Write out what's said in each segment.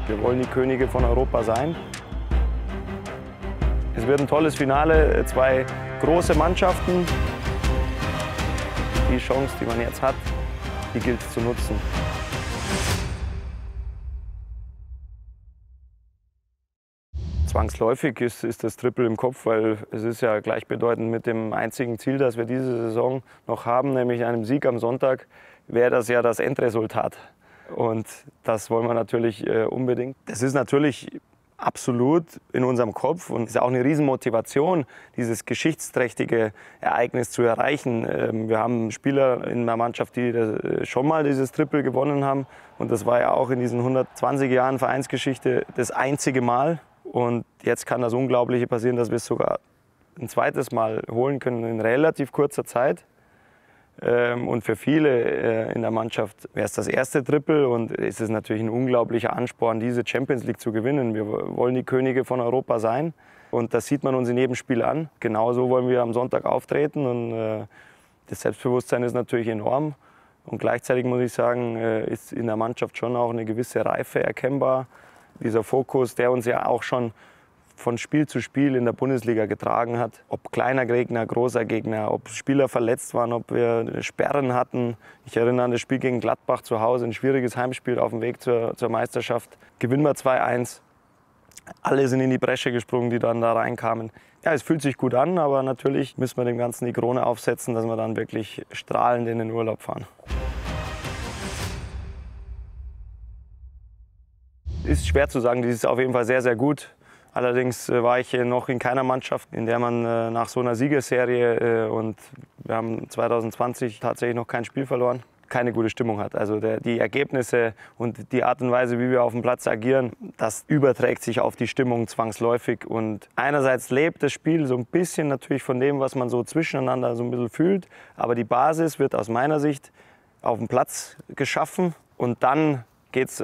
Wir wollen die Könige von Europa sein. Es wird ein tolles Finale, zwei große Mannschaften. Die Chance, die man jetzt hat, die gilt es zu nutzen. Zwangsläufig ist das Triple im Kopf, weil es ist ja gleichbedeutend mit dem einzigen Ziel, das wir diese Saison noch haben, nämlich einem Sieg am Sonntag, wäre das ja das Endresultat. Und das wollen wir natürlich unbedingt. Das ist natürlich absolut in unserem Kopf und ist auch eine Riesenmotivation, dieses geschichtsträchtige Ereignis zu erreichen. Wir haben Spieler in der Mannschaft, die schon mal dieses Triple gewonnen haben. Und das war ja auch in diesen 120 Jahren Vereinsgeschichte das einzige Mal. Und jetzt kann das Unglaubliche passieren, dass wir es sogar ein zweites Mal holen können in relativ kurzer Zeit. Und für viele in der Mannschaft wäre es das erste Triple und es ist natürlich ein unglaublicher Ansporn, diese Champions League zu gewinnen. Wir wollen die Könige von Europa sein und das sieht man uns in jedem Spiel an. Genauso wollen wir am Sonntag auftreten und das Selbstbewusstsein ist natürlich enorm. Und gleichzeitig muss ich sagen, ist in der Mannschaft schon auch eine gewisse Reife erkennbar. Dieser Fokus, der uns ja auch schon von Spiel zu Spiel in der Bundesliga getragen hat. Ob kleiner Gegner, großer Gegner, ob Spieler verletzt waren, ob wir Sperren hatten. Ich erinnere an das Spiel gegen Gladbach zu Hause, ein schwieriges Heimspiel auf dem Weg zur Meisterschaft. Gewinnen wir 2-1. Alle sind in die Bresche gesprungen, die dann da reinkamen. Ja, es fühlt sich gut an, aber natürlich müssen wir dem Ganzen die Krone aufsetzen, dass wir dann wirklich strahlend in den Urlaub fahren. Ist schwer zu sagen, die ist auf jeden Fall sehr, sehr gut. Allerdings war ich noch in keiner Mannschaft, in der man nach so einer Siegesserie und wir haben 2020 tatsächlich noch kein Spiel verloren, keine gute Stimmung hat. Also die Ergebnisse und die Art und Weise, wie wir auf dem Platz agieren, das überträgt sich auf die Stimmung zwangsläufig. Und einerseits lebt das Spiel so ein bisschen natürlich von dem, was man so zwischeneinander so ein bisschen fühlt. Aber die Basis wird aus meiner Sicht auf dem Platz geschaffen und dann geht es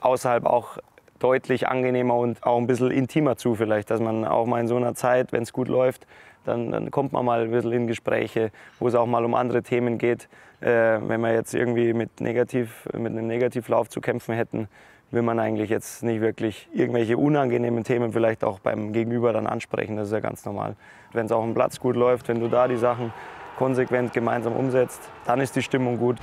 außerhalb auch deutlich angenehmer und auch ein bisschen intimer zu vielleicht, dass man auch mal in so einer Zeit, wenn es gut läuft, dann kommt man mal ein bisschen in Gespräche, wo es auch mal um andere Themen geht. Wenn wir jetzt irgendwie mit einem Negativlauf zu kämpfen hätten, will man eigentlich jetzt nicht wirklich irgendwelche unangenehmen Themen vielleicht auch beim Gegenüber dann ansprechen. Das ist ja ganz normal. Wenn es auch am Platz gut läuft, wenn du da die Sachen konsequent gemeinsam umsetzt, dann ist die Stimmung gut.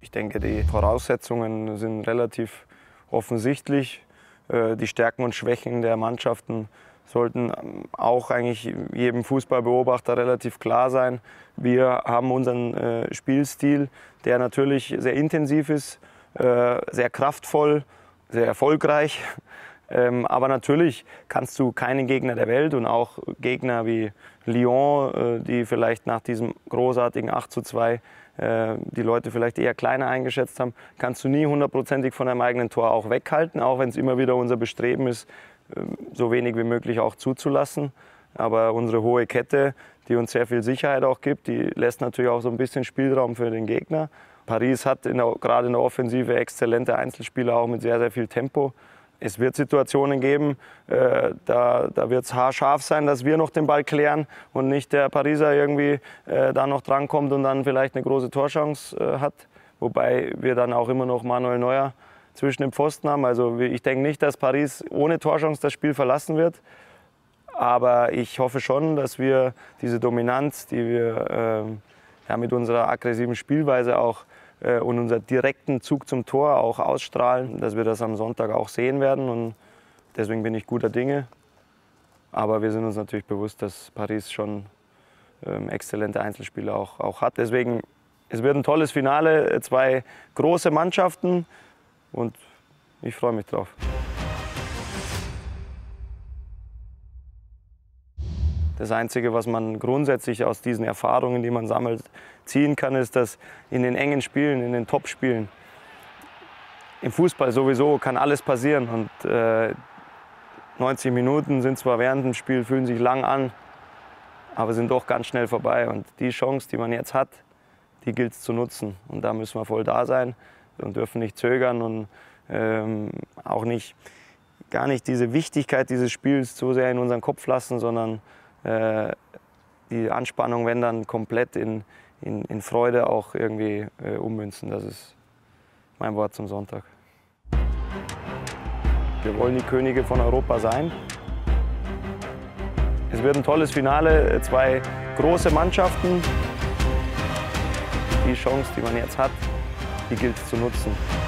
Ich denke, die Voraussetzungen sind relativ offensichtlich. Die Stärken und Schwächen der Mannschaften sollten auch eigentlich jedem Fußballbeobachter relativ klar sein. Wir haben unseren Spielstil, der natürlich sehr intensiv ist, sehr kraftvoll, sehr erfolgreich. Aber natürlich kannst du keinen Gegner der Welt und auch Gegner wie Lyon, die vielleicht nach diesem großartigen 8:2 die Leute vielleicht eher kleiner eingeschätzt haben, kannst du nie hundertprozentig von deinem eigenen Tor auch weghalten, auch wenn es immer wieder unser Bestreben ist, so wenig wie möglich auch zuzulassen. Aber unsere hohe Kette, die uns sehr viel Sicherheit auch gibt, die lässt natürlich auch so ein bisschen Spielraum für den Gegner. Paris hat gerade in der Offensive exzellente Einzelspieler, auch mit sehr, sehr viel Tempo. Es wird Situationen geben, da wird es haarscharf sein, dass wir noch den Ball klären und nicht der Pariser irgendwie da noch drankommt und dann vielleicht eine große Torchance hat. Wobei wir dann auch immer noch Manuel Neuer zwischen den Pfosten haben. Also ich denke nicht, dass Paris ohne Torchance das Spiel verlassen wird. Aber ich hoffe schon, dass wir diese Dominanz, die wir mit unserer aggressiven Spielweise auch und unseren direkten Zug zum Tor auch ausstrahlen, dass wir das am Sonntag auch sehen werden. Und deswegen bin ich guter Dinge. Aber wir sind uns natürlich bewusst, dass Paris schon exzellente Einzelspieler auch hat. Deswegen, es wird ein tolles Finale, zwei große Mannschaften und ich freue mich drauf. Das Einzige, was man grundsätzlich aus diesen Erfahrungen, die man sammelt, ziehen kann, ist, dass in den engen Spielen, in den Top-Spielen, im Fußball sowieso kann alles passieren. Und 90 Minuten sind zwar während dem Spiel, fühlen sich lang an, aber sind doch ganz schnell vorbei. Und die Chance, die man jetzt hat, die gilt es zu nutzen. Und da müssen wir voll da sein und dürfen nicht zögern und auch gar nicht diese Wichtigkeit dieses Spiels so sehr in unseren Kopf lassen, sondern die Anspannung, wenn dann komplett in Freude auch irgendwie ummünzen. Das ist mein Wort zum Sonntag. Wir wollen die Könige von Europa sein. Es wird ein tolles Finale, zwei große Mannschaften. Die Chance, die man jetzt hat, die gilt es zu nutzen.